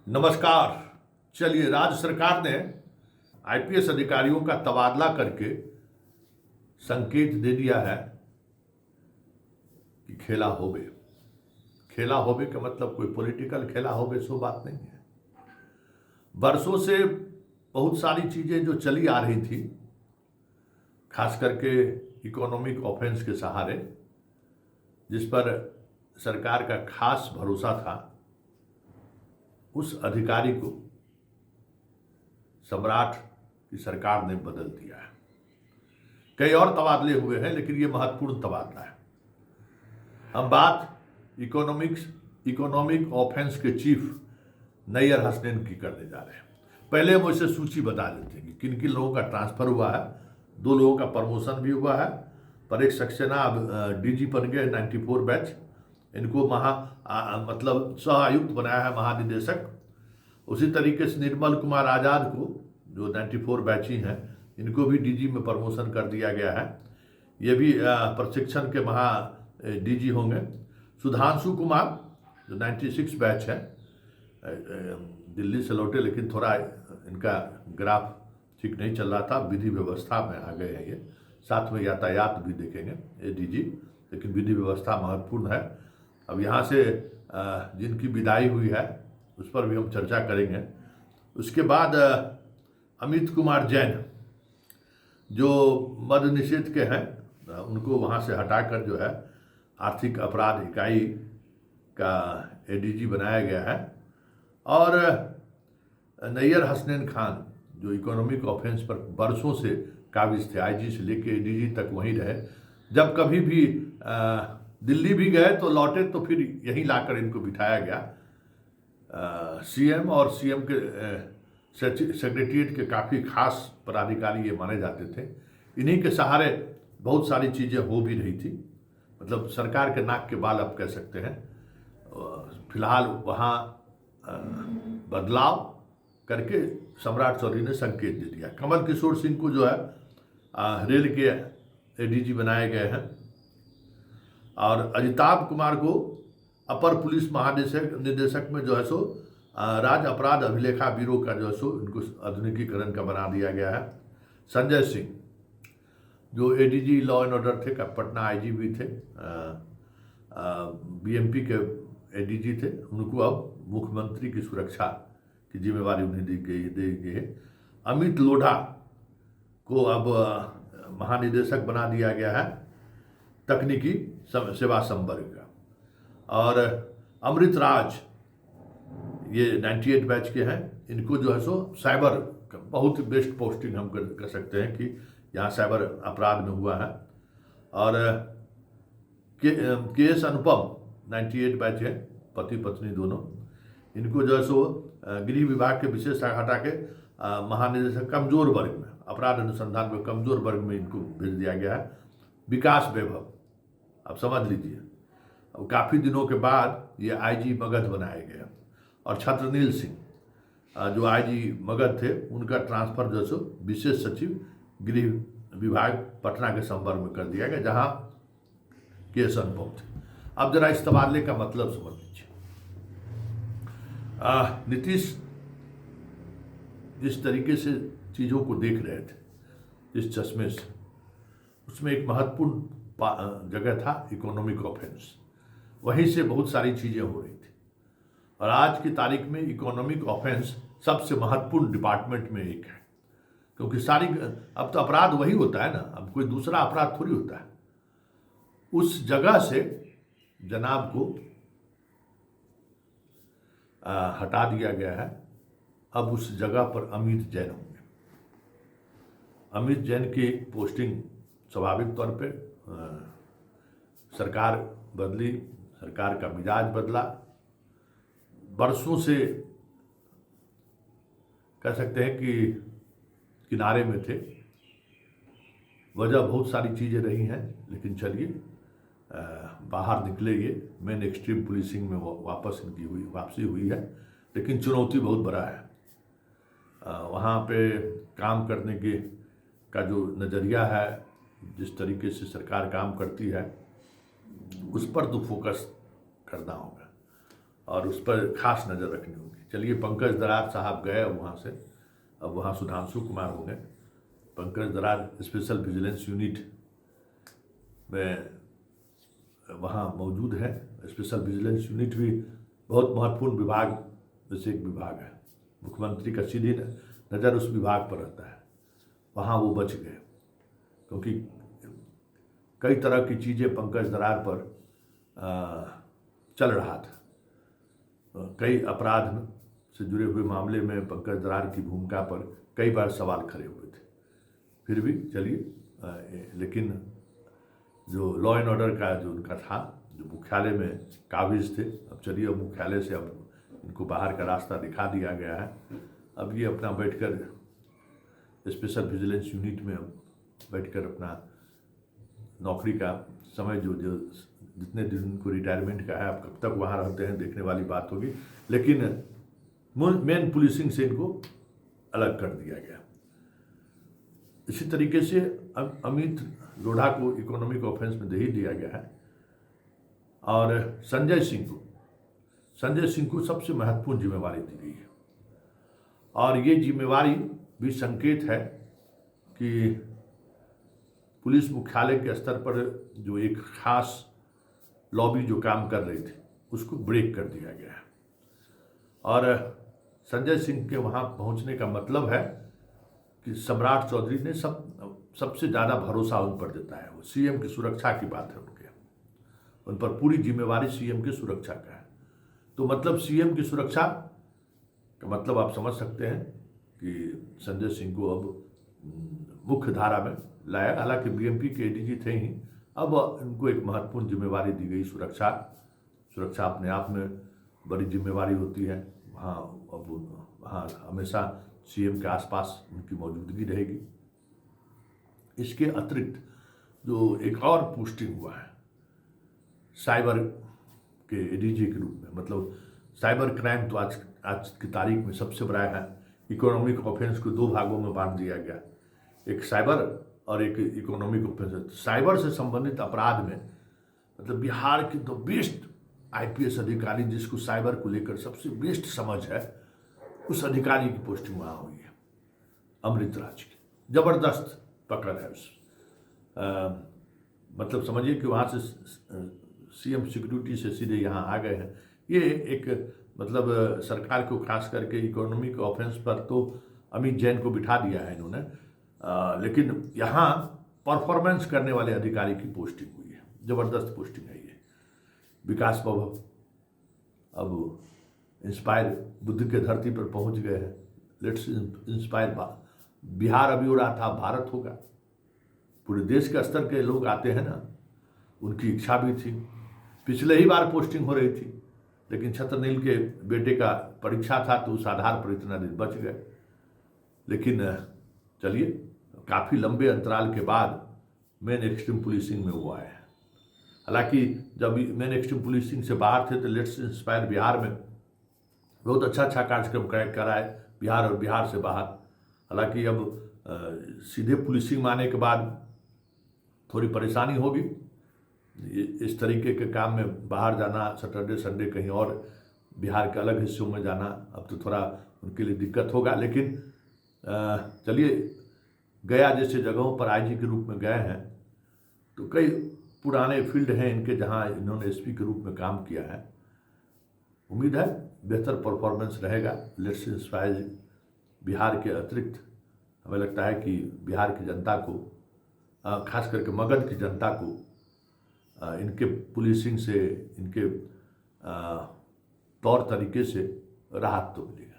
नमस्कार। चलिए, राज्य सरकार ने आईपीएस अधिकारियों का तबादला करके संकेत दे दिया है कि खेला होबे। खेला होबे का मतलब कोई पॉलिटिकल खेला होबे सो बात नहीं है। बरसों से बहुत सारी चीजें जो चली आ रही थी, खास करके इकोनॉमिक ऑफेंस के सहारे, जिस पर सरकार का खास भरोसा था, उस अधिकारी को सम्राट की सरकार ने बदल दिया है। कई और तबादले हुए हैं, लेकिन ये महत्वपूर्ण तबादला है। हम बात इकोनॉमिक ऑफेंस के चीफ नैयर हसनैन की करने जा रहे हैं। पहले हम इसे सूची बता देते हैं कि किन किन लोगों का ट्रांसफर हुआ है। 2 लोगों का प्रमोशन भी हुआ है, पर एक सक्सेना अब डीजी बन गए 94 बैच। इनको मतलब सह आयुक्त बनाया है महानिदेशक। उसी तरीके से निर्मल कुमार आजाद को, जो 94 बैची हैं, इनको भी डीजी में प्रमोशन कर दिया गया है। ये भी प्रशिक्षण के डीजी होंगे। सुधांशु कुमार जो 96 बैच है, दिल्ली से लौटे, लेकिन थोड़ा इनका ग्राफ ठीक नहीं चल रहा था, विधि व्यवस्था में आ गए हैं ये। साथ में यातायात भी देखेंगे ये डीजी, लेकिन विधि व्यवस्था महत्वपूर्ण है। अब यहाँ से जिनकी विदाई हुई है उस पर भी हम चर्चा करेंगे। उसके बाद अमित कुमार जैन, जो मद्य निषेध के हैं, उनको वहाँ से हटाकर जो है आर्थिक अपराध इकाई का एडीजी बनाया गया है। और नैयर हसनैन खान, जो इकोनॉमिक ऑफेंस पर बरसों से काबिज थे, आईजी से लेके एडीजी तक वहीं रहे। जब कभी भी दिल्ली भी गए तो लौटे तो फिर यहीं लाकर इनको बिठाया गया। सीएम और सीएम के सेक्रेटरीट के काफ़ी खास पदाधिकारी ये माने जाते थे। इन्हीं के सहारे बहुत सारी चीज़ें हो भी रही थी, मतलब सरकार के नाक के बाल आप कह सकते हैं। फिलहाल वहाँ बदलाव करके सम्राट चौधरी ने संकेत दे दिया। कमल किशोर सिंह को जो है रेल के एडीजी बनाए गए हैं। और अजिताभ कुमार को अपर पुलिस महानिदेशक में जो है सो राज्य अपराध अभिलेखा ब्यूरो का जो है सो इनको आधुनिकीकरण का बना दिया गया है। संजय सिंह जो एडीजी लॉ एंड ऑर्डर थे, पटना आईजी भी थे, बीएमपी के एडीजी थे, उनको अब मुख्यमंत्री की सुरक्षा की जिम्मेवारी उन्हें दी गई है। अमित लोढ़ा को अब महानिदेशक बना दिया गया है तकनीकी सेवा संवर्ग का। और अमृत राज, ये 98 बैच के हैं, इनको जो है सो साइबर, बहुत बेस्ट पोस्टिंग हम कर सकते हैं कि यहाँ साइबर अपराध में हुआ है। और के एस अनुपम 98 बैच है, पति पत्नी दोनों, इनको जो है सो गृह विभाग के विशेष शाखा हटा के महानिदेशक कमजोर वर्ग में, अपराध अनुसंधान में कमजोर वर्ग में इनको भेज दिया गया है। विकास वैभव, अब समझ लीजिए, अब काफ़ी दिनों के बाद ये आईजी मगध बनाए गए। और छत्रनील सिंह जो आईजी मगध थे, उनका ट्रांसफर जो सो विशेष सचिव गृह विभाग पटना के संवर्ग में कर दिया गया, जहां केस अनुपम थे। अब जरा इस तबादले का मतलब समझ लीजिए। नीतीश जिस तरीके से चीज़ों को देख रहे थे, जिस चश्मे से, उसमें एक महत्वपूर्ण जगह था इकोनॉमिक ऑफेंस। वहीं से बहुत सारी चीज़ें हो रही थी। और आज की तारीख में इकोनॉमिक ऑफेंस सबसे महत्वपूर्ण डिपार्टमेंट में एक है, क्योंकि अब तो अपराध वही होता है ना, अब कोई दूसरा अपराध थोड़ी होता है। उस जगह से जनाब को हटा दिया गया है। अब उस जगह पर अमित जैन होंगे। अमित जैन की पोस्टिंग स्वाभाविक तौर पे, सरकार बदली, सरकार का मिजाज बदला, बरसों से कह सकते हैं कि किनारे में थे। वजह बहुत सारी चीज़ें रही हैं, लेकिन चलिए बाहर निकले। ये मेन एक्सट्रीम पुलिसिंग में वापस इनकी वापसी हुई है, लेकिन चुनौती बहुत बड़ा है। वहाँ पे काम करने का जो नज़रिया है, जिस तरीके से सरकार काम करती है, उस पर तो फोकस करना होगा। और उस पर खास नज़र रखनी होगी। चलिए, पंकज दरार साहब गए वहाँ से, अब वहाँ सुधांशु कुमार होंगे। पंकज दरार स्पेशल विजिलेंस यूनिट में वहाँ मौजूद है। स्पेशल विजिलेंस यूनिट भी बहुत महत्वपूर्ण विभाग में से एक विभाग है। मुख्यमंत्री का सीधी नज़र उस विभाग पर रहता है। वहाँ वो बच गए, क्योंकि कई तरह की चीज़ें पंकज दरार पर चल रहा था। कई अपराध से जुड़े हुए मामले में पंकज दरार की भूमिका पर कई बार सवाल खड़े हुए थे। फिर भी चलिए, लेकिन जो लॉ एंड ऑर्डर का जो उनका था, जो मुख्यालय में काबिज थे, अब चलिए अब मुख्यालय से अब इनको बाहर का रास्ता दिखा दिया गया है। अब ये अपना बैठकर स्पेशल विजिलेंस यूनिट में बैठकर अपना नौकरी का समय जो जितने दिन उनको रिटायरमेंट का है, अब कब तक वहाँ रहते हैं देखने वाली बात होगी। लेकिन मेन पुलिसिंग से इनको अलग कर दिया गया। इसी तरीके से अमित लोढ़ा को इकोनॉमिक ऑफेंस में दे ही दिया गया है। और संजय सिंह को सबसे महत्वपूर्ण जिम्मेवारी दी गई है। और ये जिम्मेवारी भी संकेत है कि पुलिस मुख्यालय के स्तर पर जो एक खास लॉबी जो काम कर रही थी, उसको ब्रेक कर दिया गया है। और संजय सिंह के वहाँ पहुँचने का मतलब है कि सम्राट चौधरी ने सबसे ज़्यादा भरोसा उन पर जताया। वो सीएम की सुरक्षा की बात है, उन पर पूरी जिम्मेवारी सीएम की सुरक्षा का है। तो मतलब सीएम की सुरक्षा का मतलब आप समझ सकते हैं कि संजय सिंह को अब मुख्य धारा में लाया। हालांकि बीएमपी के एडीजी थे ही, अब इनको एक महत्वपूर्ण जिम्मेवारी दी गई। सुरक्षा अपने आप में बड़ी जिम्मेवारी होती है। वहाँ हमेशा सीएम के आसपास उनकी मौजूदगी रहेगी। इसके अतिरिक्त जो एक और पोस्टिंग हुआ है साइबर के एडीजी के रूप में, मतलब साइबर क्राइम तो आज की तारीख में सबसे बड़ा है। इकोनॉमिक ऑफेंस को दो भागों में बांट दिया गया, एक साइबर और एक इकोनॉमिक ऑफेंस। साइबर से संबंधित अपराध में मतलब बिहार के तो बेस्ट आईपीएस अधिकारी, जिसको साइबर को लेकर सबसे बेस्ट समझ है, उस अधिकारी की पोस्टिंग वहाँ हुई है, अमृत राज की। जबरदस्त पकड़ है उस मतलब समझिए कि वहाँ से सीएम सिक्योरिटी से सीधे यहाँ आ गए हैं। ये एक मतलब सरकार को खास करके इकोनॉमिक ऑफेंस पर तो अमित जैन को बिठा दिया है इन्होंने, लेकिन यहाँ परफॉर्मेंस करने वाले अधिकारी की पोस्टिंग हुई है। ज़बरदस्त पोस्टिंग है ये। विकास भवन अब इंस्पायर बुद्ध के धरती पर पहुँच गए हैं। लेट्स इंस्पायर बिहार अभी हो रहा था, भारत होगा। पूरे देश के स्तर के लोग आते हैं ना, उनकी इच्छा भी थी। पिछले ही बार पोस्टिंग हो रही थी, लेकिन छत्रनील के बेटे का परीक्षा था तो उस आधार पर इतना दिन बच गए। लेकिन चलिए, काफ़ी लंबे अंतराल के बाद मेन एक्सट्रीम पुलिसिंग में वो आए हैं। हालांकि जब मेन एक्सट्रीम पुलिसिंग से बाहर थे तो लेट्स इंस्पायर बिहार में बहुत अच्छा कार्यक्रम कराए बिहार और बिहार से बाहर। हालांकि अब सीधे पुलिसिंग में आने के बाद थोड़ी परेशानी होगी। इस तरीके के काम में बाहर जाना, सैटरडे संडे कहीं और बिहार के अलग हिस्सों में जाना, अब तो थोड़ा उनके लिए दिक्कत होगा। लेकिन चलिए, गया जैसे जगहों पर आईजी के रूप में गए हैं तो कई पुराने फील्ड हैं इनके जहां इन्होंने एसपी के रूप में काम किया है। उम्मीद है बेहतर परफॉर्मेंस रहेगा। लेट्स इंस्पायर बिहार के अतिरिक्त हमें लगता है कि बिहार की जनता को, खास करके मगध की जनता को इनके पुलिसिंग से, इनके तौर तरीके से राहत तो मिलेगी।